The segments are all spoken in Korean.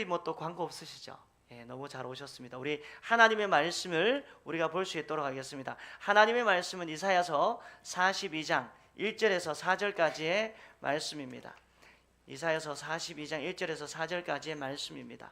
특별히 뭐 또 광고 없으시죠? 예, 너무 잘 오셨습니다. 우리 하나님의 말씀을 우리가 볼 수 있도록 하겠습니다. 하나님의 말씀은 이사야서 42장 1절에서 4절까지의 말씀입니다. 이사야서 42장 1절에서 4절까지의 말씀입니다.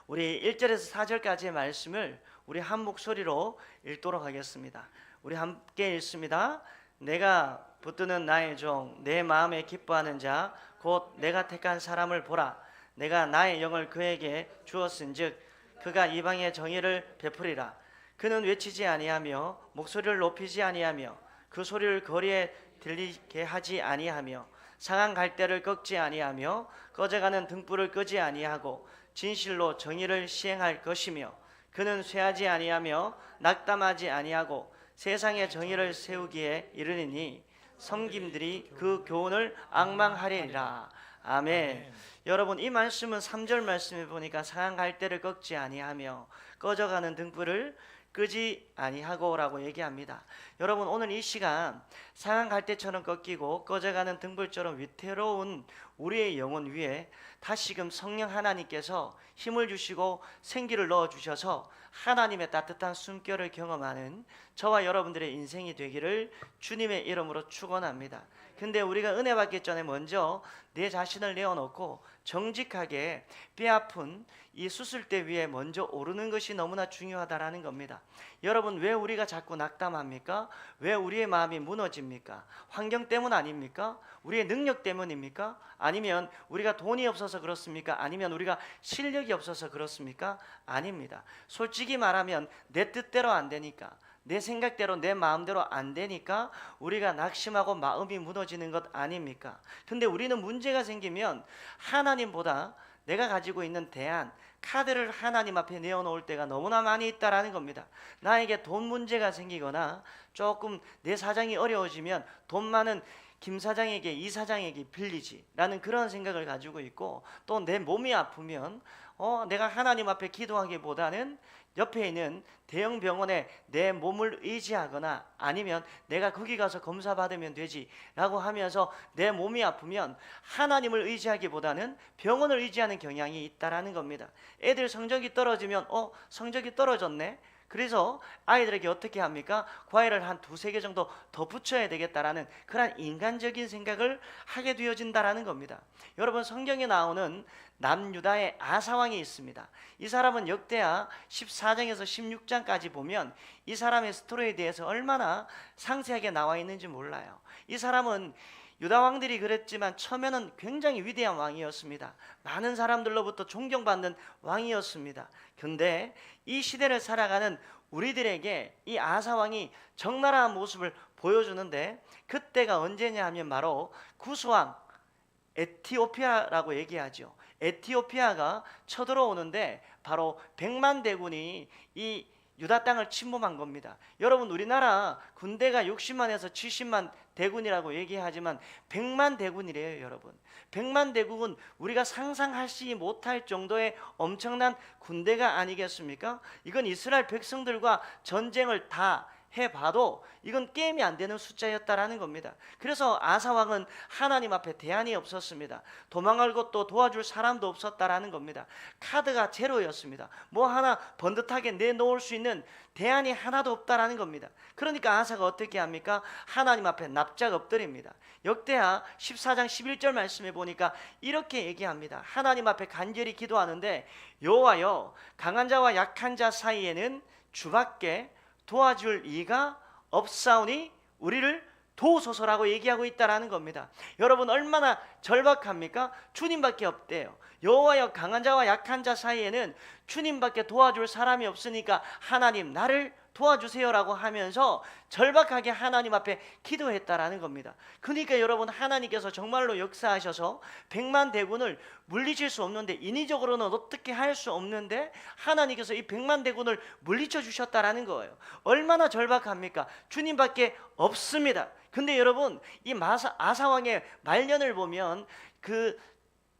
우리 1절에서 4절까지의 말씀을 우리 한 목소리로 읽도록 하겠습니다. 우리 함께 읽습니다. 내가 붙드는 나의 종, 내 마음에 기뻐하는 자, 곧 내가 택한 사람을 보라. 내가 나의 영을 그에게 주었은즉 그가 이방의 정의를 베풀이라. 그는 외치지 아니하며 목소리를 높이지 아니하며 그 소리를 거리에 들리게 하지 아니하며 상한 갈대를 꺾지 아니하며 꺼져가는 등불을 끄지 아니하고 진실로 정의를 시행할 것이며 그는 쇠하지 아니하며 낙담하지 아니하고 세상의 정의를 세우기에 이르리니 섬김들이 그 교훈을 앙망하리라. 아멘. 여러분, 이 말씀은 3절 말씀에 보니까 상한 갈대를 꺾지 아니하며 꺼져가는 등불을 끄지 아니하고라고 얘기합니다. 여러분, 오늘 이 시간 상한 갈대처럼 꺾이고 꺼져가는 등불처럼 위태로운 우리의 영혼 위에 다시금 성령 하나님께서 힘을 주시고 생기를 넣어 주셔서 하나님의 따뜻한 숨결을 경험하는 저와 여러분들의 인생이 되기를 주님의 이름으로 축원합니다. 근데 우리가 은혜 받기 전에 먼저 내 자신을 내어놓고 정직하게 뼈아픈 이 수술대 위에 먼저 오르는 것이 너무나 중요하다라는 겁니다. 여러분, 왜 우리가 자꾸 낙담합니까? 왜 우리의 마음이 무너집니까? 환경 때문 아닙니까? 우리의 능력 때문입니까? 아니면 우리가 돈이 없어서 그렇습니까? 아니면 우리가 실력이 없어서 그렇습니까? 아닙니다. 솔직히 말하면 내 뜻대로 안 되니까, 내 생각대로 내 마음대로 안 되니까 우리가 낙심하고 마음이 무너지는 것 아닙니까? 근데 우리는 문제가 생기면 하나님보다 내가 가지고 있는 대안, 카드를 하나님 앞에 내어놓을 때가 너무나 많이 있다라는 겁니다. 나에게 돈 문제가 생기거나 조금 내 사정이 어려워지면 돈 많은 김 사장에게, 이 사장에게 빌리지라는 그런 생각을 가지고 있고, 또 내 몸이 아프면 내가 하나님 앞에 기도하기보다는 옆에 있는 대형 병원에 내 몸을 의지하거나 아니면 내가 거기 가서 검사 받으면 되지 라고 하면서 내 몸이 아프면 하나님을 의지하기보다는 병원을 의지하는 경향이 있다라는 겁니다. 애들 성적이 떨어지면 성적이 떨어졌네, 그래서 아이들에게 어떻게 합니까? 과외를 한 2-3개 정도 더 붙여야 되겠다라는 그런 인간적인 생각을 하게 되어진다라는 겁니다. 여러분, 성경에 나오는 남유다의 아사왕이 있습니다. 이 사람은 역대하 14장에서 16장까지 보면 이 사람의 스토리에 대해서 얼마나 상세하게 나와 있는지 몰라요. 이 사람은 유다 왕들이 그랬지만 처음에는 굉장히 위대한 왕이었습니다. 많은 사람들로부터 존경받는 왕이었습니다. 근데 이 시대를 살아가는 우리들에게 이 아사 왕이 적나라한 모습을 보여주는데, 그때가 언제냐 하면 바로 구스왕 에티오피아라고 얘기하죠. 에티오피아가 쳐들어오는데 바로 100만 대군이 이 유다 땅을 침범한 겁니다. 여러분, 우리나라 군대가 60만에서 70만 대군이라고 얘기하지만 100만 대군이래요. 여러분, 100만 대군은 우리가 상상하지 못할 정도의 엄청난 군대가 아니겠습니까? 이건 이스라엘 백성들과 전쟁을 다 해봐도 이건 게임이 안 되는 숫자였다라는 겁니다. 그래서 아사왕은 하나님 앞에 대안이 없었습니다. 도망갈 것도 도와줄 사람도 없었다라는 겁니다. 카드가 제로였습니다. 뭐 하나 번듯하게 내놓을 수 있는 대안이 하나도 없다라는 겁니다. 그러니까 아사가 어떻게 합니까? 하나님 앞에 납작 엎드립니다. 역대하 14장 11절 말씀에 보니까 이렇게 얘기합니다. 하나님 앞에 간절히 기도하는데, 여호와여, 강한 자와 약한 자 사이에는 주밖에 도와줄 이가 없사오니 우리를 도우소서라고 얘기하고 있다라는 겁니다. 여러분, 얼마나 절박합니까? 주님밖에 없대요. 여호와여, 강한 자와 약한 자 사이에는 주님밖에 도와줄 사람이 없으니까 하나님 나를 도와주세요라고 하면서 절박하게 하나님 앞에 기도했다라는 겁니다. 그러니까 여러분, 하나님께서 정말로 역사하셔서 100만 대군을 물리칠 수 없는데, 인위적으로는 어떻게 할 수 없는데 하나님께서 이 100만 대군을 물리쳐 주셨다라는 거예요. 얼마나 절박합니까? 주님밖에 없습니다. 근데 여러분, 이 아사왕의 말년을 보면 그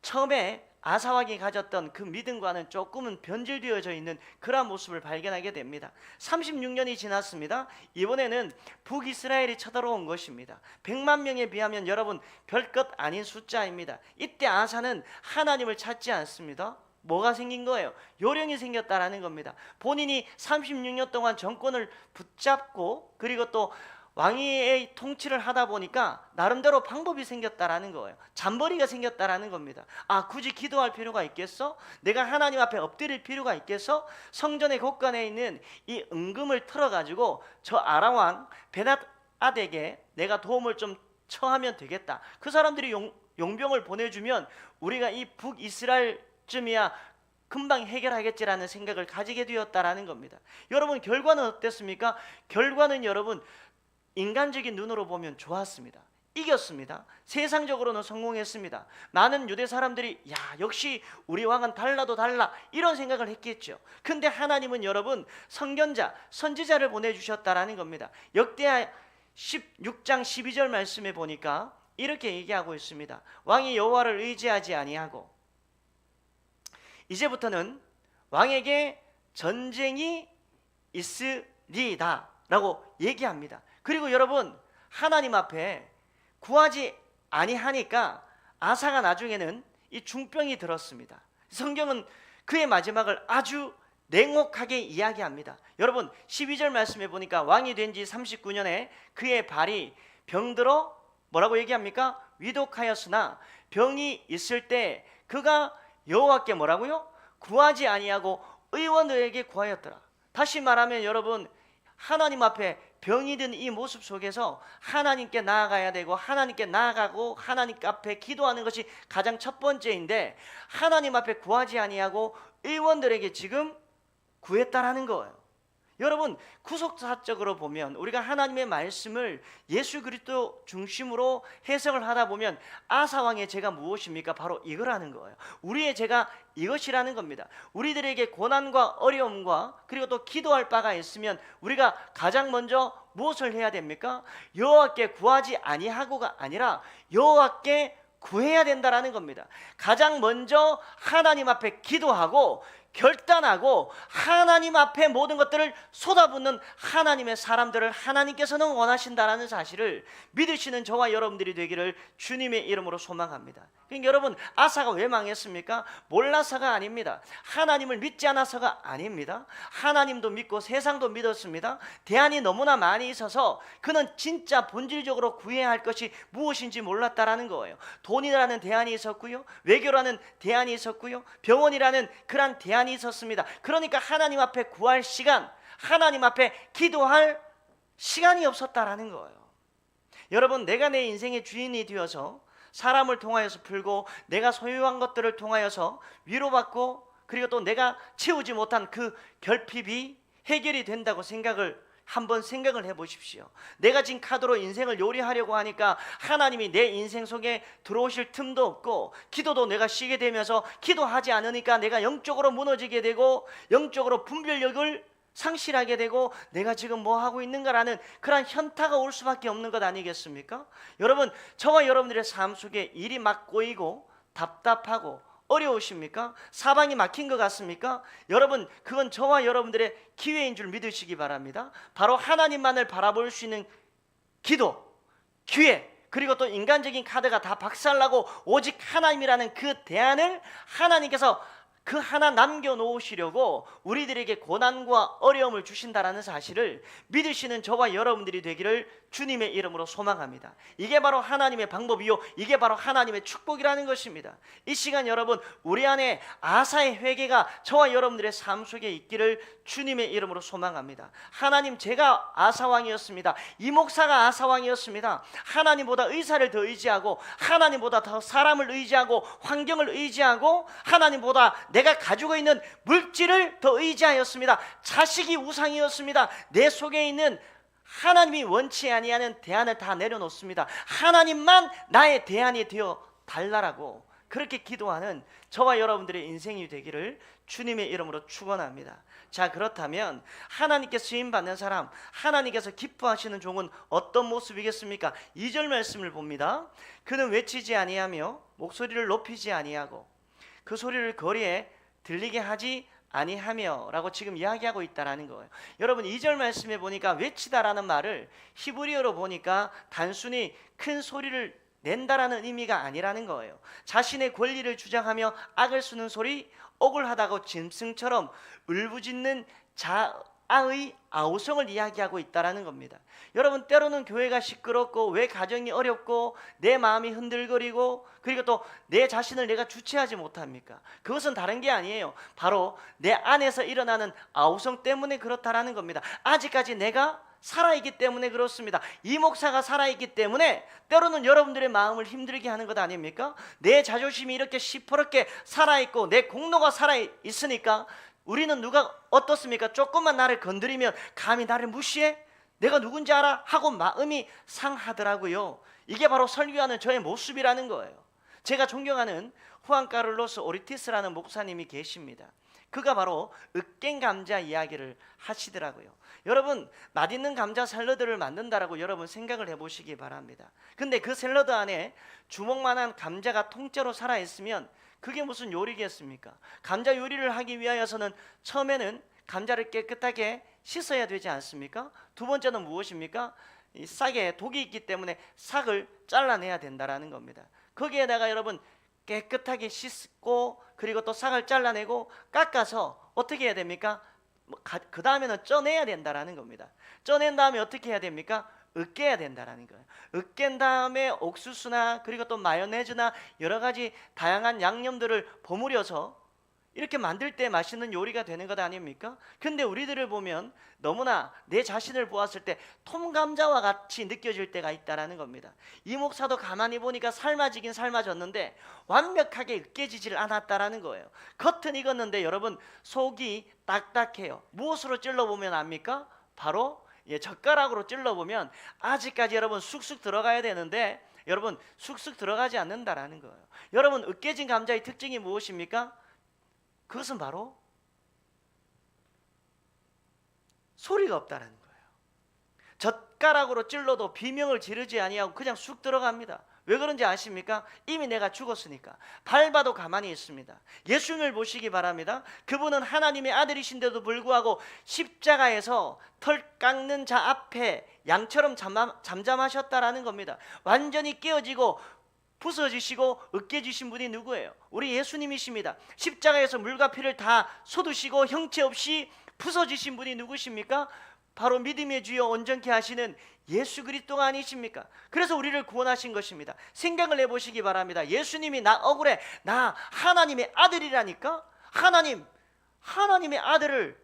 처음에 아사왕이 가졌던 그 믿음과는 조금은 변질되어져 있는 그러한 모습을 발견하게 됩니다. 36년이 지났습니다. 이번에는 북이스라엘이 쳐들어온 것입니다. 100만 명에 비하면 여러분 별것 아닌 숫자입니다. 이때 아사는 하나님을 찾지 않습니다. 뭐가 생긴 거예요? 요령이 생겼다라는 겁니다. 본인이 36년 동안 정권을 붙잡고 그리고 또 왕위의 통치를 하다 보니까 나름대로 방법이 생겼다라는 거예요. 잠벌이가 생겼다라는 겁니다. 아, 굳이 기도할 필요가 있겠어? 내가 하나님 앞에 엎드릴 필요가 있겠어? 성전의 곳간에 있는 이 은금을 털어가지고 저 아람왕 베닷앗에게 내가 도움을 좀 청하면 되겠다. 그 사람들이 용병을 보내주면 우리가 이 북이스라엘쯤이야 금방 해결하겠지라는 생각을 가지게 되었다라는 겁니다. 여러분, 결과는 어땠습니까? 결과는 여러분 인간적인 눈으로 보면 좋았습니다. 이겼습니다. 세상적으로는 성공했습니다. 많은 유대 사람들이 야, 역시 우리 왕은 달라도 달라 이런 생각을 했겠죠. 근데 하나님은 여러분 선견자, 선지자를 보내주셨다라는 겁니다. 역대하 16장 12절 말씀에 보니까 이렇게 얘기하고 있습니다. 왕이 여호와를 의지하지 아니하고 이제부터는 왕에게 전쟁이 있으리다 라고 얘기합니다. 그리고 여러분, 하나님 앞에 구하지 아니하니까 아사가 나중에는 이 중병이 들었습니다. 성경은 그의 마지막을 아주 냉혹하게 이야기합니다. 여러분, 12절 말씀에 보니까 왕이 된 지 39년에 그의 발이 병들어 뭐라고 얘기합니까? 위독하였으나 병이 있을 때 그가 여호와께 뭐라고요? 구하지 아니하고 의원들에게 구하였더라. 다시 말하면 여러분, 하나님 앞에 병이 든 이 모습 속에서 하나님께 나아가야 되고 하나님께 나아가고 하나님 앞에 기도하는 것이 가장 첫 번째인데 하나님 앞에 구하지 아니하고 의원들에게 지금 구했다라는 거예요. 여러분, 구속사적으로 보면 우리가 하나님의 말씀을 예수 그리스도 중심으로 해석을 하다 보면 아사왕의 죄가 무엇입니까? 바로 이거라는 거예요. 우리의 죄가 이것이라는 겁니다. 우리들에게 고난과 어려움과 그리고 또 기도할 바가 있으면 우리가 가장 먼저 무엇을 해야 됩니까? 여호와께 구하지 아니하고가 아니라 여호와께 구해야 된다라는 겁니다. 가장 먼저 하나님 앞에 기도하고 결단하고 하나님 앞에 모든 것들을 쏟아붓는 하나님의 사람들을 하나님께서는 원하신다라는 사실을 믿으시는 저와 여러분들이 되기를 주님의 이름으로 소망합니다. 그러니까 여러분, 아사가 왜 망했습니까? 몰라서가 아닙니다. 하나님을 믿지 않아서가 아닙니다. 하나님도 믿고 세상도 믿었습니다. 대안이 너무나 많이 있어서 그는 진짜 본질적으로 구해야 할 것이 무엇인지 몰랐다라는 거예요. 돈이라는 대안이 있었고요, 외교라는 대안이 있었고요, 병원이라는 그런 대안이 있었습니다. 그러니까 하나님 앞에 구할 시간, 하나님 앞에 기도할 시간이 없었다라는 거예요. 여러분, 내가 내 인생의 주인이 되어서 사람을 통하여서 풀고 내가 소유한 것들을 통하여서 위로받고 그리고 또 내가 채우지 못한 그 결핍이 해결이 된다고 한번 생각을 해보십시오. 내가 진 카드로 인생을 요리하려고 하니까 하나님이 내 인생 속에 들어오실 틈도 없고 기도도 내가 쉬게 되면서 기도하지 않으니까 내가 영적으로 무너지게 되고 영적으로 분별력을 상실하게 되고 내가 지금 뭐 하고 있는가라는 그런 현타가 올 수밖에 없는 것 아니겠습니까? 여러분, 저와 여러분들의 삶 속에 일이 막 꼬이고 답답하고 어려우십니까? 사방이 막힌 것 같습니까? 여러분, 그건 저와 여러분들의 기회인 줄 믿으시기 바랍니다. 바로 하나님만을 바라볼 수 있는 기도, 기회, 그리고 또 인간적인 카드가 다 박살나고 오직 하나님이라는 그 대안을 하나님께서 그 하나 남겨놓으시려고 우리들에게 고난과 어려움을 주신다라는 사실을 믿으시는 저와 여러분들이 되기를 주님의 이름으로 소망합니다. 이게 바로 하나님의 방법이요, 이게 바로 하나님의 축복이라는 것입니다. 이 시간 여러분, 우리 안에 아사의 회개가 저와 여러분들의 삶 속에 있기를 주님의 이름으로 소망합니다. 하나님, 제가 아사왕이었습니다. 이 목사가 아사왕이었습니다. 하나님보다 의사를 더 의지하고 하나님보다 더 사람을 의지하고 환경을 의지하고 하나님보다 내가 가지고 있는 물질을 더 의지하였습니다. 자식이 우상이었습니다. 내 속에 있는 하나님이 원치 아니하는 대안을 다 내려놓습니다. 하나님만 나의 대안이 되어 달라라고 그렇게 기도하는 저와 여러분들의 인생이 되기를 주님의 이름으로 축원합니다. 자, 그렇다면 하나님께 쓰임받는 사람, 하나님께서 기뻐하시는 종은 어떤 모습이겠습니까? 2절 말씀을 봅니다. 그는 외치지 아니하며 목소리를 높이지 아니하고 그 소리를 거리에 들리게 하지 아니하며 라고 지금 이야기하고 있다라는 거예요. 여러분 2절 말씀에 보니까 외치다라는 말을 히브리어로 보니까 단순히 큰 소리를 낸다라는 의미가 아니라는 거예요. 자신의 권리를 주장하며 악을 쓰는 소리, 억울하다고 짐승처럼 울부짖는 자아의 아우성을 이야기하고 있다라는 겁니다. 여러분 때로는 교회가 시끄럽고 왜 가정이 어렵고 내 마음이 흔들거리고 그리고 또 내 자신을 내가 주체하지 못합니까? 그것은 다른 게 아니에요. 바로 내 안에서 일어나는 아우성 때문에 그렇다라는 겁니다. 아직까지 내가 살아있기 때문에 그렇습니다. 이 목사가 살아있기 때문에 때로는 여러분들의 마음을 힘들게 하는 것 아닙니까? 내 자존심이 이렇게 시퍼렇게 살아있고 내 공로가 살아있으니까 우리는 누가 어떻습니까? 조금만 나를 건드리면 감히 나를 무시해? 내가 누군지 알아? 하고 마음이 상하더라고요. 이게 바로 설교하는 저의 모습이라는 거예요. 제가 존경하는 후안 카를로스 오리티스라는 목사님이 계십니다. 그가 바로 으깬 감자 이야기를 하시더라고요. 여러분 맛있는 감자 샐러드를 만든다라고 여러분 생각을 해보시기 바랍니다. 근데 그 샐러드 안에 주먹만한 감자가 통째로 살아있으면 그게 무슨 요리겠습니까? 감자 요리를 하기 위하여서는 처음에는 감자를 깨끗하게 씻어야 되지 않습니까? 두 번째는 무엇입니까? 이 싹에 독이 있기 때문에 싹을 잘라내야 된다라는 겁니다. 거기에다가 여러분 깨끗하게 씻고 그리고 또 싹을 잘라내고 깎아서 어떻게 해야 됩니까? 그 다음에는 쪄내야 된다라는 겁니다. 쪄낸 다음에 어떻게 해야 됩니까? 으깨야 된다라는 거예요. 으깬 다음에 옥수수나 그리고 또 마요네즈나 여러 가지 다양한 양념들을 버무려서 이렇게 만들 때 맛있는 요리가 되는 것 아닙니까? 근데 우리들을 보면 너무나 내 자신을 보았을 때 톰감자와 같이 느껴질 때가 있다라는 겁니다. 이 목사도 가만히 보니까 삶아지긴 삶아졌는데 완벽하게 으깨지질 않았다라는 거예요. 겉은 익었는데 여러분 속이 딱딱해요. 무엇으로 찔러보면 압니까? 바로 젓가락으로 찔러보면 아직까지 여러분 쑥쑥 들어가야 되는데 여러분 쑥쑥 들어가지 않는다라는 거예요. 여러분 으깨진 감자의 특징이 무엇입니까? 그것은 바로 소리가 없다는 거예요. 젓가락으로 찔러도 비명을 지르지 아니하고 그냥 쑥 들어갑니다. 왜 그런지 아십니까? 이미 내가 죽었으니까. 밟아도 가만히 있습니다. 예수님을 보시기 바랍니다. 그분은 하나님의 아들이신데도 불구하고 십자가에서 털 깎는 자 앞에 양처럼 잠잠하셨다라는 겁니다. 완전히 깨어지고 부서지시고 으깨지신 분이 누구예요? 우리 예수님이십니다. 십자가에서 물과 피를 다 쏟으시고 형체 없이 부서지신 분이 누구십니까? 바로 믿음의 주여 온전케 하시는 예수 그리스도가 아니십니까? 그래서 우리를 구원하신 것입니다. 생각을 해보시기 바랍니다. 예수님이 나 억울해, 나 하나님의 아들이라니까? 하나님의 아들을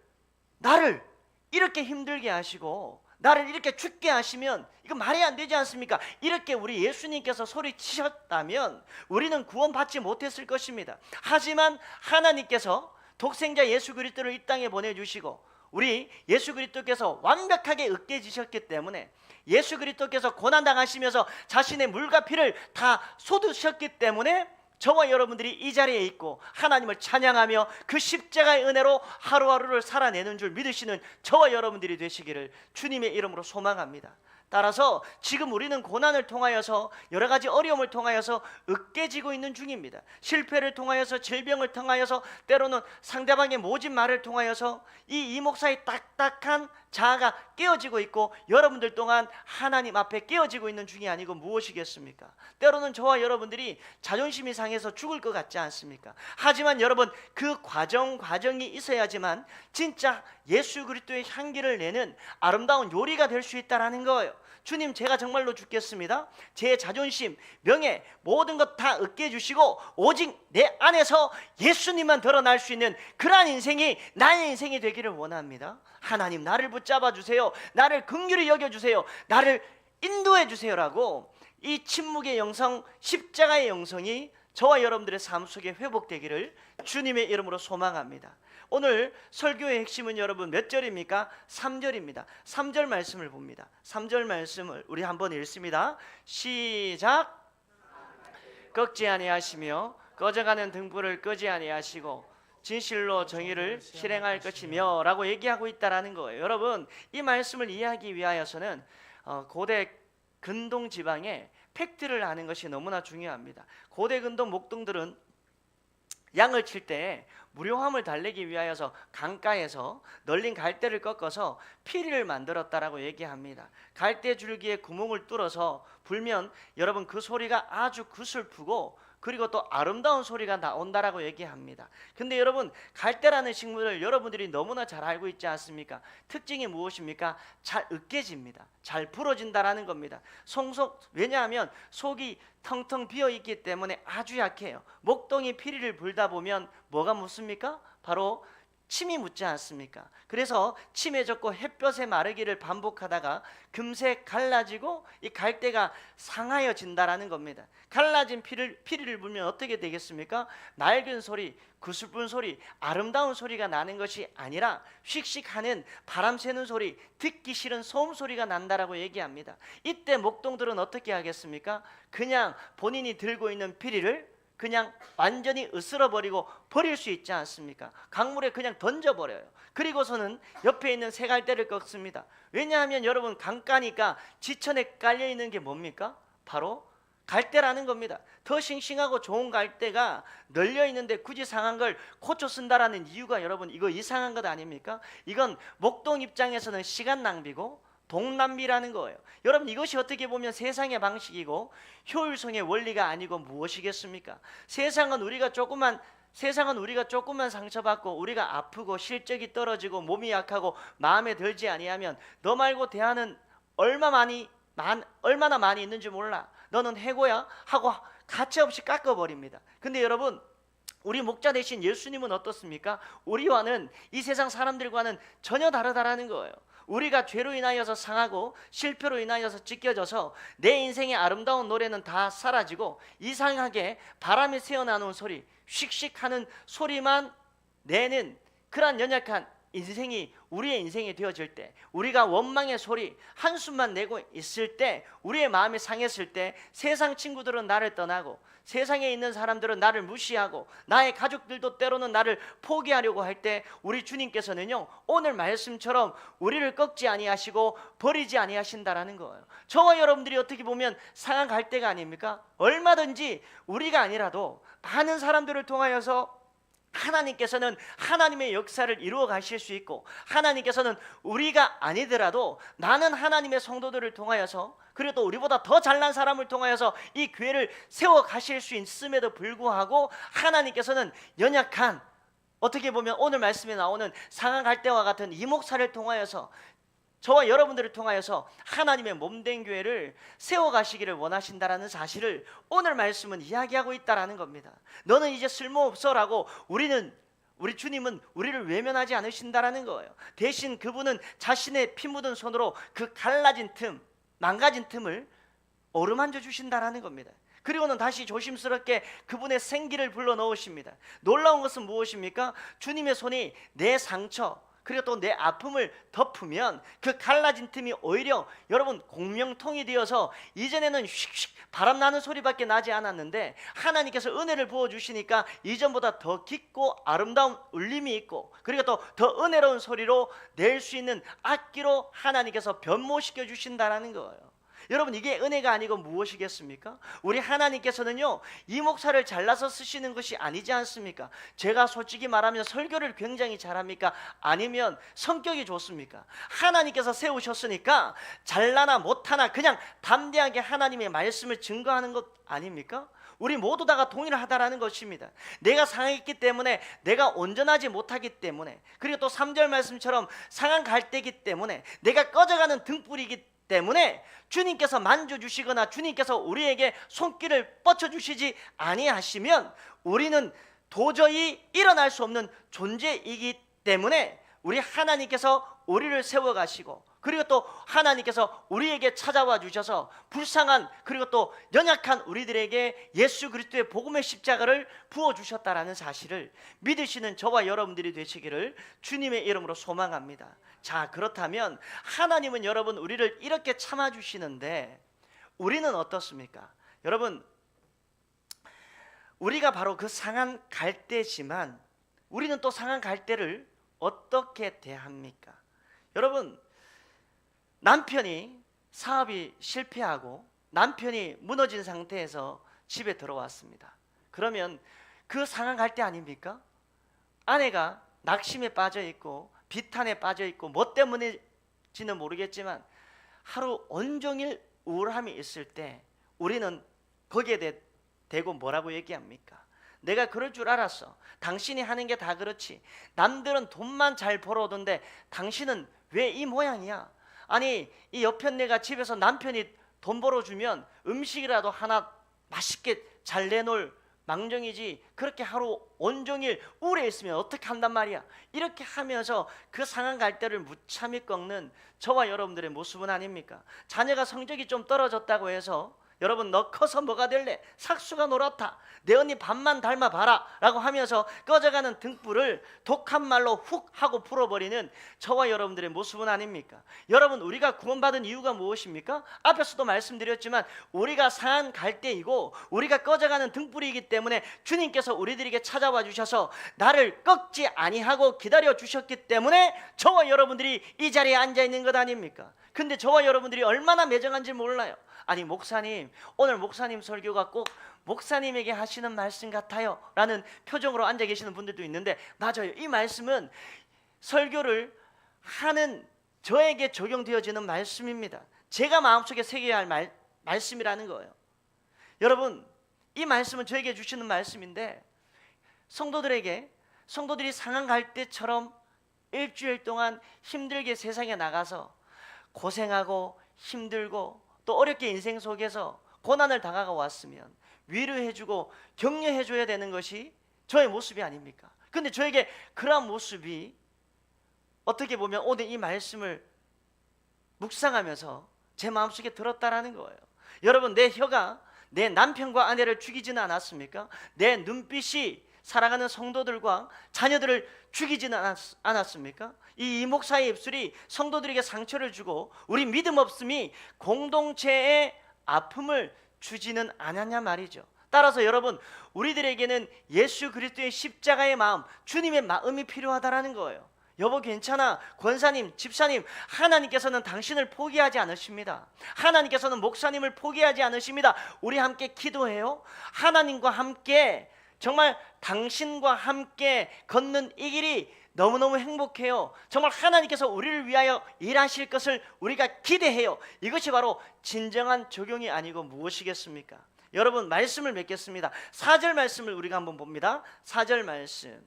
나를 이렇게 힘들게 하시고 나를 이렇게 죽게 하시면 이거 말이 안 되지 않습니까? 이렇게 우리 예수님께서 소리치셨다면 우리는 구원받지 못했을 것입니다. 하지만 하나님께서 독생자 예수 그리스도를 이 땅에 보내주시고 우리 예수 그리스도께서 완벽하게 으깨지셨기 때문에 예수 그리스도께서 고난당하시면서 자신의 물과 피를 다 쏟으셨기 때문에 저와 여러분들이 이 자리에 있고 하나님을 찬양하며 그 십자가의 은혜로 하루하루를 살아내는 줄 믿으시는 저와 여러분들이 되시기를 주님의 이름으로 소망합니다. 따라서 지금 우리는 고난을 통하여서 여러 가지 어려움을 통하여서 으깨지고 있는 중입니다. 실패를 통하여서 질병을 통하여서 때로는 상대방의 모진 말을 통하여서 이 목사의 딱딱한 자아가 깨어지고 있고 여러분들 또한 하나님 앞에 깨어지고 있는 중이 아니고 무엇이겠습니까? 때로는 저와 여러분들이 자존심이 상해서 죽을 것 같지 않습니까? 하지만 여러분 그 과정이 있어야지만 진짜 예수 그리스도의 향기를 내는 아름다운 요리가 될 수 있다는 거예요. 주님 제가 정말로 죽겠습니다. 제 자존심, 명예 모든 것 다 으깨주시고 오직 내 안에서 예수님만 드러날 수 있는 그러한 인생이 나의 인생이 되기를 원합니다. 하나님 나를 붙잡아 주세요. 나를 긍휼히 여겨주세요. 나를 인도해 주세요라고 이 침묵의 영성, 십자가의 영성이 저와 여러분들의 삶 속에 회복되기를 주님의 이름으로 소망합니다. 오늘 설교의 핵심은 여러분 몇 절입니까? 3절입니다. 3절 말씀을 봅니다. 3절 말씀을 우리 한번 읽습니다. 시작. 꺾지 아니하시며 꺼져가는 등불을 끄지 아니하시고 진실로 정의를 실행할 것이며 라고 얘기하고 있다라는 거예요. 여러분 이 말씀을 이해하기 위하여서는 고대 근동 지방의 팩트를 아는 것이 너무나 중요합니다. 고대 근동 목동들은 양을 칠 때 무료함을 달래기 위하여서 강가에서 널린 갈대를 꺾어서 피리를 만들었다라고 얘기합니다. 갈대 줄기에 구멍을 뚫어서 불면 여러분 그 소리가 아주 구슬프고 그리고 또 아름다운 소리가 나온다라고 얘기합니다. 근데 여러분 갈대라는 식물을 여러분들이 너무나 잘 알고 있지 않습니까? 특징이 무엇입니까? 잘 으깨집니다. 잘 부러진다라는 겁니다. 왜냐하면 속이 텅텅 비어 있기 때문에 아주 약해요. 목동이 피리를 불다 보면 뭐가 묻습니까? 바로 침이 묻지 않습니까? 그래서 침에 젖고 햇볕에 마르기를 반복하다가 금세 갈라지고 이 갈대가 상하여진다라는 겁니다. 갈라진 피리를 불면 어떻게 되겠습니까? 맑은 소리, 구슬픈 소리, 아름다운 소리가 나는 것이 아니라 씩씩하는 바람 새는 소리, 듣기 싫은 소음 소리가 난다라고 얘기합니다. 이때 목동들은 어떻게 하겠습니까? 그냥 본인이 들고 있는 피리를 그냥 완전히 으스러버리고 버릴 수 있지 않습니까? 강물에 그냥 던져버려요. 그리고서는 옆에 있는 새갈대를 꺾습니다. 왜냐하면 여러분 강가니까 지천에 깔려있는 게 뭡니까? 바로 갈대라는 겁니다. 더 싱싱하고 좋은 갈대가 널려있는데 굳이 상한 걸 고쳐 쓴다라는 이유가 여러분 이거 이상한 것 아닙니까? 이건 목동 입장에서는 시간 낭비고 동남비라는 거예요. 여러분 이것이 어떻게 보면 세상의 방식이고 효율성의 원리가 아니고 무엇이겠습니까? 세상은 우리가 조금만 상처받고 우리가 아프고 실적이 떨어지고 몸이 약하고 마음에 들지 아니하면 너 말고 대안은 얼마나 많이 있는지 몰라. 너는 해고야 하고 가차없이 깎아버립니다. 근데 여러분 우리 목자 대신 예수님은 어떻습니까? 우리와는 이 세상 사람들과는 전혀 다르다라는 거예요. 우리가 죄로 인하여서 상하고 실패로 인하여서 찢겨져서 내 인생의 아름다운 노래는 다 사라지고 이상하게 바람이 새어나오는 소리, 씩씩하는 소리만 내는 그런 연약한 인생이 우리의 인생이 되어질 때, 우리가 원망의 소리 한숨만 내고 있을 때, 우리의 마음이 상했을 때 세상 친구들은 나를 떠나고 세상에 있는 사람들은 나를 무시하고 나의 가족들도 때로는 나를 포기하려고 할 때 우리 주님께서는요 오늘 말씀처럼 우리를 꺾지 아니하시고 버리지 아니하신다라는 거예요. 저와 여러분들이 어떻게 보면 상한 갈대가 아닙니까? 얼마든지 우리가 아니라도 많은 사람들을 통하여서 하나님께서는 하나님의 역사를 이루어 가실 수 있고, 하나님께서는 우리가 아니더라도 나는 하나님의 성도들을 통하여서 그리고 또 우리보다 더 잘난 사람을 통하여서 이 교회를 세워 가실 수 있음에도 불구하고 하나님께서는 연약한, 어떻게 보면 오늘 말씀에 나오는 상한 갈대와 같은 이 목사를 통하여서 저와 여러분들을 통하여서 하나님의 몸된 교회를 세워가시기를 원하신다라는 사실을 오늘 말씀은 이야기하고 있다라는 겁니다. 너는 이제 쓸모없어라고 우리 주님은 우리를 외면하지 않으신다라는 거예요. 대신 그분은 자신의 피 묻은 손으로 그 갈라진 틈, 망가진 틈을 어루만져 주신다라는 겁니다. 그리고는 다시 조심스럽게 그분의 생기를 불러 넣으십니다. 놀라운 것은 무엇입니까? 주님의 손이 내 상처 그리고 또 내 아픔을 덮으면 그 갈라진 틈이 오히려 여러분 공명통이 되어서 이전에는 휙휙 바람나는 소리밖에 나지 않았는데 하나님께서 은혜를 부어주시니까 이전보다 더 깊고 아름다운 울림이 있고 그리고 또 더 은혜로운 소리로 낼 수 있는 악기로 하나님께서 변모시켜 주신다라는 거예요. 여러분 이게 은혜가 아니고 무엇이겠습니까? 우리 하나님께서는요 이 목사를 잘라서 쓰시는 것이 아니지 않습니까? 제가 솔직히 말하면 설교를 굉장히 잘합니까? 아니면 성격이 좋습니까? 하나님께서 세우셨으니까 잘나나 못하나 그냥 담대하게 하나님의 말씀을 증거하는 것 아닙니까? 우리 모두 다가 동일하다라는 것입니다. 내가 상했기 때문에, 내가 온전하지 못하기 때문에, 그리고 또 3절 말씀처럼 상한 갈대이기 때문에, 내가 꺼져가는 등불이기 때문에 주님께서 만져주시거나 주님께서 우리에게 손길을 뻗쳐주시지 아니하시면 우리는 도저히 일어날 수 없는 존재이기 때문에 우리 하나님께서 우리를 세워가시고 그리고 또 하나님께서 우리에게 찾아와 주셔서 불쌍한 그리고 또 연약한 우리들에게 예수 그리스도의 복음의 십자가를 부어주셨다라는 사실을 믿으시는 저와 여러분들이 되시기를 주님의 이름으로 소망합니다. 자, 그렇다면 하나님은 여러분 우리를 이렇게 참아주시는데 우리는 어떻습니까? 여러분 우리가 바로 그 상한 갈대지만 우리는 또 상한 갈대를 어떻게 대합니까? 여러분 남편이 사업이 실패하고 남편이 무너진 상태에서 집에 들어왔습니다. 그러면 그 상한 갈대 아닙니까? 아내가 낙심에 빠져 있고 비탄에 빠져 있고 뭐 때문인지는 모르겠지만 하루 온종일 우울함이 있을 때 우리는 거기에 대고 뭐라고 얘기합니까? 내가 그럴 줄 알았어. 당신이 하는 게 다 그렇지. 남들은 돈만 잘 벌어오던데 당신은 왜 이 모양이야? 아니, 이 여편네가 집에서 남편이 돈 벌어주면 음식이라도 하나 맛있게 잘 내놓을 망정이지, 그렇게 하루 온종일 우울해 있으면 어떻게 한단 말이야. 이렇게 하면서 그 상한 갈대를 무참히 꺾는 저와 여러분들의 모습은 아닙니까? 자녀가 성적이 좀 떨어졌다고 해서 여러분, 너 커서 뭐가 될래? 삭수가 노랗다. 내 언니 반만 닮아봐라 라고 하면서 꺼져가는 등불을 독한 말로 훅 하고 풀어버리는 저와 여러분들의 모습은 아닙니까? 여러분, 우리가 구원받은 이유가 무엇입니까? 앞에서도 말씀드렸지만 우리가 상한 갈대이고 우리가 꺼져가는 등불이기 때문에 주님께서 우리들에게 찾아와 주셔서 나를 꺾지 아니하고 기다려 주셨기 때문에 저와 여러분들이 이 자리에 앉아 있는 것 아닙니까? 근데 저와 여러분들이 얼마나 매정한지 몰라요. 아니, 목사님, 오늘 목사님 설교가 꼭 목사님에게 하시는 말씀 같아요 라는 표정으로 앉아 계시는 분들도 있는데, 맞아요. 이 말씀은 설교를 하는 저에게 적용되어지는 말씀입니다. 제가 마음속에 새겨야 할 말씀이라는 거예요. 여러분, 이 말씀은 저에게 주시는 말씀인데, 성도들이 상한 갈대처럼 일주일 동안 힘들게 세상에 나가서 고생하고 힘들고 또 어렵게 인생 속에서 고난을 당하고 왔으면 위로해주고 격려해줘야 되는 것이 저의 모습이 아닙니까? 근데 저에게 그러한 모습이 어떻게 보면 오늘 이 말씀을 묵상하면서 제 마음속에 들었다라는 거예요. 여러분, 내 혀가 내 남편과 아내를 죽이지는 않았습니까? 내 눈빛이 사랑하는 성도들과 자녀들을 죽이지는 않았습니까? 이 목사의 입술이 성도들에게 상처를 주고 우리 믿음 없음이 공동체에 아픔을 주지는 않았냐 말이죠. 따라서 여러분, 우리들에게는 예수 그리스도의 십자가의 마음, 주님의 마음이 필요하다라는 거예요. 여보 괜찮아, 권사님, 집사님, 하나님께서는 당신을 포기하지 않으십니다. 하나님께서는 목사님을 포기하지 않으십니다. 우리 함께 기도해요. 하나님과 함께, 정말 당신과 함께 걷는 이 길이 너무너무 행복해요. 정말 하나님께서 우리를 위하여 일하실 것을 우리가 기대해요. 이것이 바로 진정한 적용이 아니고 무엇이겠습니까? 여러분, 말씀을 맺겠습니다. 4절 말씀을 우리가 한번 봅니다. 4절 말씀.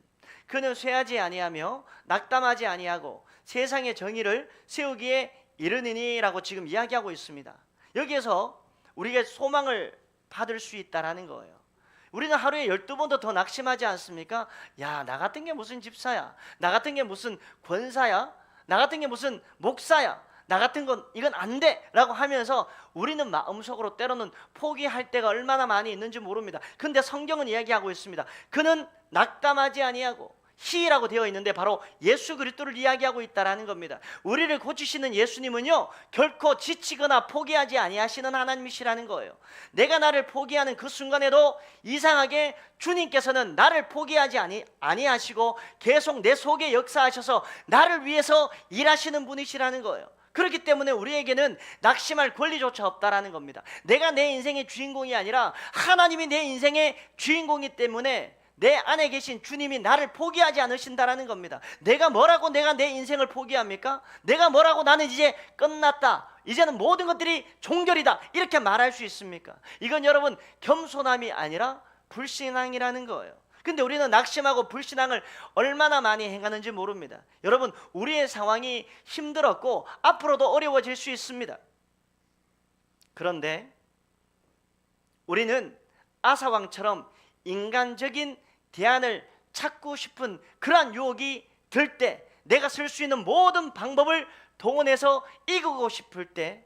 그는 쇠하지 아니하며 낙담하지 아니하고 세상의 정의를 세우기에 이르느니 라고 지금 이야기하고 있습니다. 여기에서 우리가 소망을 받을 수 있다라는 거예요. 우리는 하루에 12번도 더 낙심하지 않습니까? 야, 나 같은 게 무슨 집사야, 나 같은 게 무슨 권사야, 나 같은 게 무슨 목사야, 나 같은 건 이건 안 돼 라고 하면서 우리는 마음속으로 때로는 포기할 때가 얼마나 많이 있는지 모릅니다. 근데 성경은 이야기하고 있습니다. 그는 낙담하지 아니하고, 희라고 되어 있는데 바로 예수 그리스도를 이야기하고 있다라는 겁니다. 우리를 고치시는 예수님은요, 결코 지치거나 포기하지 아니하시는 하나님이시라는 거예요. 내가 나를 포기하는 그 순간에도 이상하게 주님께서는 나를 포기하지 아니하시고 계속 내 속에 역사하셔서 나를 위해서 일하시는 분이시라는 거예요. 그렇기 때문에 우리에게는 낙심할 권리조차 없다라는 겁니다. 내가 내 인생의 주인공이 아니라 하나님이 내 인생의 주인공이기 때문에 내 안에 계신 주님이 나를 포기하지 않으신다라는 겁니다. 내가 뭐라고 내가 내 인생을 포기합니까? 내가 뭐라고 나는 이제 끝났다, 이제는 모든 것들이 종결이다, 이렇게 말할 수 있습니까? 이건 여러분 겸손함이 아니라 불신앙이라는 거예요. 근데 우리는 낙심하고 불신앙을 얼마나 많이 행하는지 모릅니다. 여러분, 우리의 상황이 힘들었고 앞으로도 어려워질 수 있습니다. 그런데 우리는 아사왕처럼 인간적인 대안을 찾고 싶은 그러한 유혹이 들 때, 내가 쓸 수 있는 모든 방법을 동원해서 이기고 싶을 때,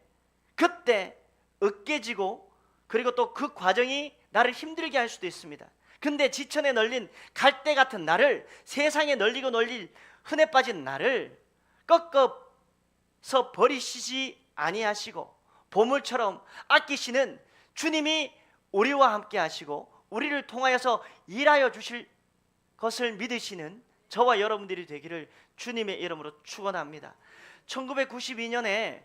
그때 으깨지고, 그리고 또 그 과정이 나를 힘들게 할 수도 있습니다. 근데 지천에 널린 갈대 같은 나를, 세상에 널리고 널릴 흔해 빠진 나를 꺾어서 버리시지 아니하시고 보물처럼 아끼시는 주님이 우리와 함께 하시고 우리를 통하여서 일하여 주실 것을 믿으시는 저와 여러분들이 되기를 주님의 이름으로 축원합니다. 1992년에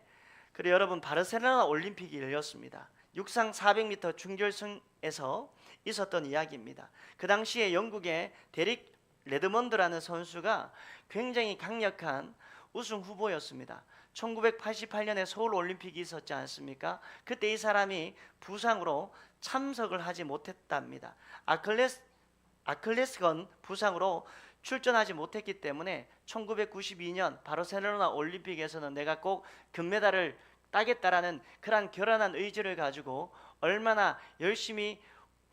여러분 바르셀로나 올림픽이 열렸습니다. 육상 400m 중결승에서 있었던 이야기입니다. 그 당시에 영국의 데릭 레드먼드라는 선수가 굉장히 강력한 우승 후보였습니다. 1988년에 서울 올림픽이 있었지 않습니까? 그때 이 사람이 부상으로 참석을 하지 못했답니다. 아킬레스건 부상으로 출전하지 못했기 때문에 1992년 바르셀로나 올림픽에서는 내가 꼭 금메달을 따겠다라는 그러한 결연한 의지를 가지고 얼마나 열심히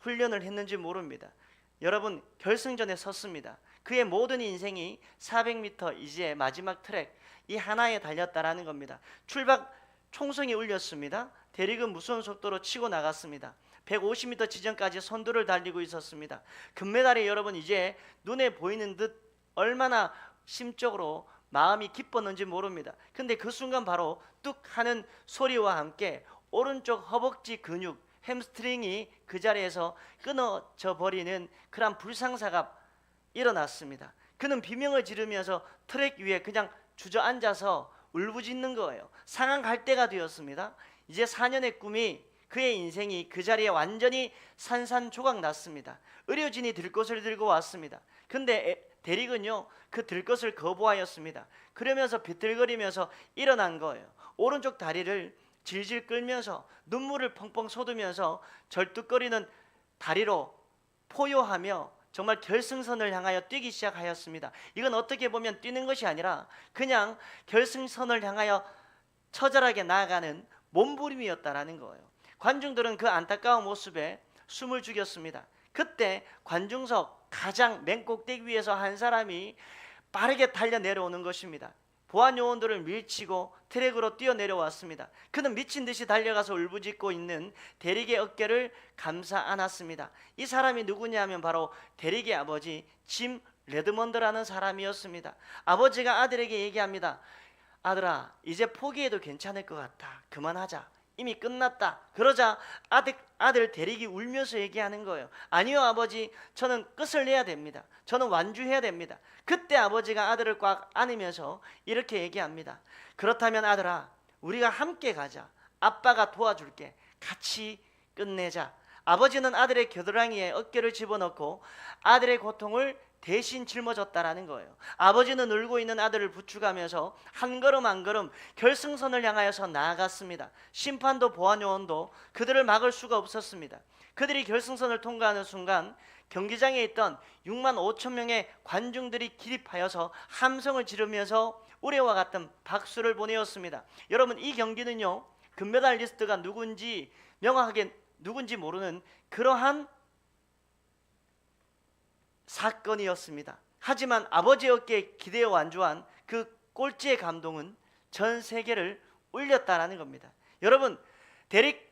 훈련을 했는지 모릅니다. 여러분, 결승전에 섰습니다. 그의 모든 인생이 400m 이제 마지막 트랙 이 하나에 달렸다라는 겁니다. 출발 총성이 울렸습니다. 데릭은 무서운 속도로 치고 나갔습니다. 150m 지점까지 선두를 달리고 있었습니다. 금메달이 여러분 이제 눈에 보이는 듯 얼마나 심적으로 마음이 기뻤는지 모릅니다. 근데 그 순간 바로 뚝 하는 소리와 함께 오른쪽 허벅지 근육 햄스트링이 그 자리에서 끊어져 버리는 그런 불상사가 일어났습니다. 그는 비명을 지르면서 트랙 위에 그냥 주저앉아서 울부짖는 거예요. 상황 갈 때가 되었습니다. 이제 4년의 꿈이 그의 인생이 그 자리에 완전히 산산조각 났습니다. 의료진이 들것을 들고 왔습니다. 근데 데릭은요 그 들것을 거부하였습니다. 그러면서 비틀거리면서 일어난 거예요. 오른쪽 다리를 질질 끌면서 눈물을 펑펑 쏟으면서 절뚝거리는 다리로 포효하며 정말 결승선을 향하여 뛰기 시작하였습니다. 이건 어떻게 보면 뛰는 것이 아니라 그냥 결승선을 향하여 처절하게 나아가는 몸부림이었다라는 거예요. 관중들은 그 안타까운 모습에 숨을 죽였습니다. 그때 관중석 가장 맨 꼭대기 위에서 한 사람이 빠르게 달려 내려오는 것입니다. 보안 요원들을 밀치고 트랙으로 뛰어내려왔습니다. 그는 미친 듯이 달려가서 울부짖고 있는 데릭의 어깨를 감싸 안았습니다. 이 사람이 누구냐 하면 바로 데릭의 아버지 짐 레드먼드라는 사람이었습니다. 아버지가 아들에게 얘기합니다. 아들아, 이제 포기해도 괜찮을 것 같아. 그만하자. 이미 끝났다. 그러자 아들 데릭이 울면서 얘기하는 거예요. 아니요 아버지, 저는 끝을 내야 됩니다. 저는 완주해야 됩니다. 그때 아버지가 아들을 꽉 안으면서 이렇게 얘기합니다. 그렇다면 아들아, 우리가 함께 가자. 아빠가 도와줄게. 같이 끝내자. 아버지는 아들의 겨드랑이에 어깨를 집어넣고 아들의 고통을 대신 짊어졌다라는 거예요. 아버지는 울고 있는 아들을 부축하면서 한 걸음 한 걸음 결승선을 향하여서 나아갔습니다. 심판도 보안요원도 그들을 막을 수가 없었습니다. 그들이 결승선을 통과하는 순간 경기장에 있던 6만 5천 명의 관중들이 기립하여서 함성을 지르면서 우레와 같은 박수를 보내었습니다. 여러분, 이 경기는요 금메달리스트가 누군지 명확하게 누군지 모르는 그러한 사건이었습니다. 하지만 아버지 어깨에 기대어 완주한 그 꼴찌의 감동은 전 세계를 울렸다라는 겁니다. 여러분, 데릭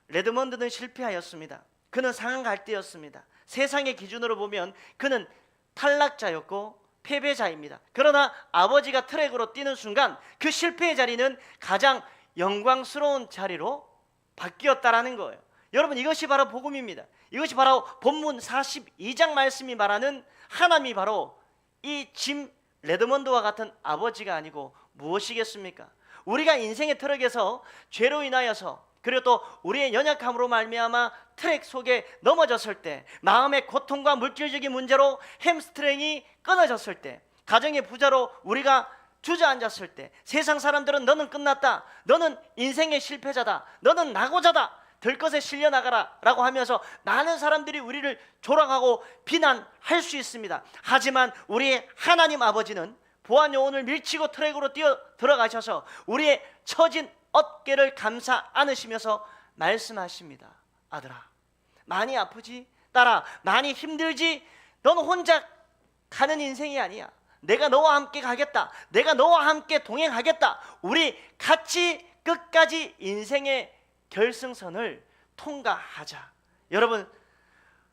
레드먼드는 실패하였습니다. 그는 상한 갈대였습니다. 세상의 기준으로 보면 그는 탈락자였고 패배자입니다. 그러나 아버지가 트랙으로 뛰는 순간 그 실패의 자리는 가장 영광스러운 자리로 바뀌었다라는 거예요. 여러분, 이것이 바로 복음입니다. 이것이 바로 본문 42장 말씀이 말하는 하나님이 바로 이 짐 레드먼드와 같은 아버지가 아니고 무엇이겠습니까? 우리가 인생의 트럭에서 죄로 인하여서 그리고 또 우리의 연약함으로 말미암아 트랙 속에 넘어졌을 때, 마음의 고통과 물질적인 문제로 햄스트링이 끊어졌을 때, 가정의 부자로 우리가 주저앉았을 때, 세상 사람들은 너는 끝났다, 너는 인생의 실패자다, 너는 낙오자다, 들것에 실려나가라 라고 하면서 많은 사람들이 우리를 조롱하고 비난할 수 있습니다. 하지만 우리의 하나님 아버지는 보안요원을 밀치고 트랙으로 뛰어 들어가셔서 우리의 처진 어깨를 감싸 안으시면서 말씀하십니다. 아들아, 많이 아프지? 딸아, 많이 힘들지? 너는 혼자 가는 인생이 아니야. 내가 너와 함께 가겠다. 내가 너와 함께 동행하겠다. 우리 같이 끝까지 인생의 결승선을 통과하자. 여러분,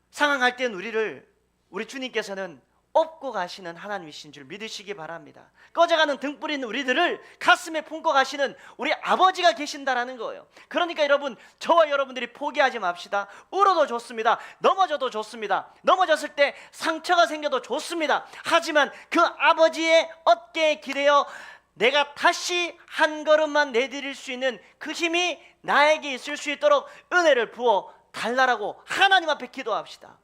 상황할 땐 우리 주님께서는 업고 가시는 하나님이신 줄 믿으시기 바랍니다. 꺼져가는 등불인 우리들을 가슴에 품고 가시는 우리 아버지가 계신다라는 거예요. 그러니까 여러분, 저와 여러분들이 포기하지 맙시다. 울어도 좋습니다. 넘어져도 좋습니다. 넘어졌을 때 상처가 생겨도 좋습니다. 하지만 그 아버지의 어깨에 기대어 내가 다시 한 걸음만 내디딜 수 있는 그 힘이 나에게 있을 수 있도록 은혜를 부어 달라라고 하나님 앞에 기도합시다.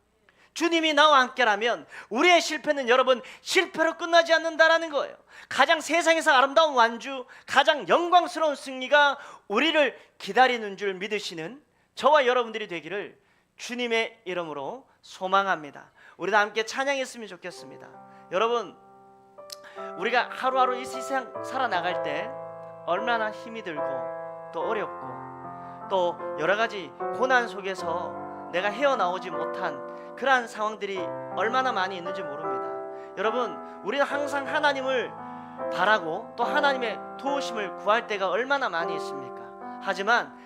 주님이 나와 함께라면 우리의 실패는 여러분 실패로 끝나지 않는다라는 거예요. 가장 세상에서 아름다운 완주, 가장 영광스러운 승리가 우리를 기다리는 줄 믿으시는 저와 여러분들이 되기를 주님의 이름으로 소망합니다. 우리 다 함께 찬양했으면 좋겠습니다. 여러분, 우리가 하루하루 이 세상 살아나갈 때 얼마나 힘이 들고 또 어렵고 또 여러 가지 고난 속에서 내가 헤어나오지 못한 그러한 상황들이 얼마나 많이 있는지 모릅니다. 여러분, 우리는 항상 하나님을 바라고 또 하나님의 도우심을 구할 때가 얼마나 많이 있습니까? 하지만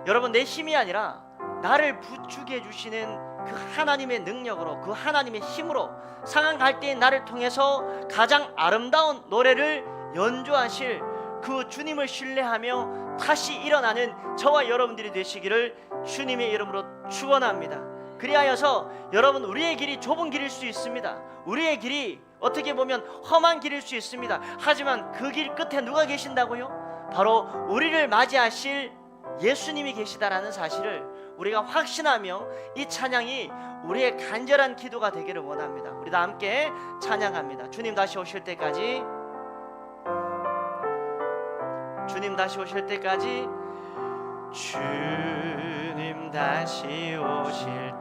여러분, 내 힘이 아니라 나를 부추게 해주시는 그 하나님의 능력으로, 그 하나님의 힘으로 상한 갈대의 나를 통해서 가장 아름다운 노래를 연주하실 그 주님을 신뢰하며 다시 일어나는 저와 여러분들이 되시기를 주님의 이름으로 축원합니다. 그리하여서 여러분, 우리의 길이 좁은 길일 수 있습니다. 우리의 길이 어떻게 보면 험한 길일 수 있습니다. 하지만 그 길 끝에 누가 계신다고요? 바로 우리를 맞이하실 예수님이 계시다라는 사실을 우리가 확신하며 이 찬양이 우리의 간절한 기도가 되기를 원합니다. 우리 다 함께 찬양합니다. 주님 다시 오실 때까지, 주님 다시 오실 때까지, 주님 다시 오실 때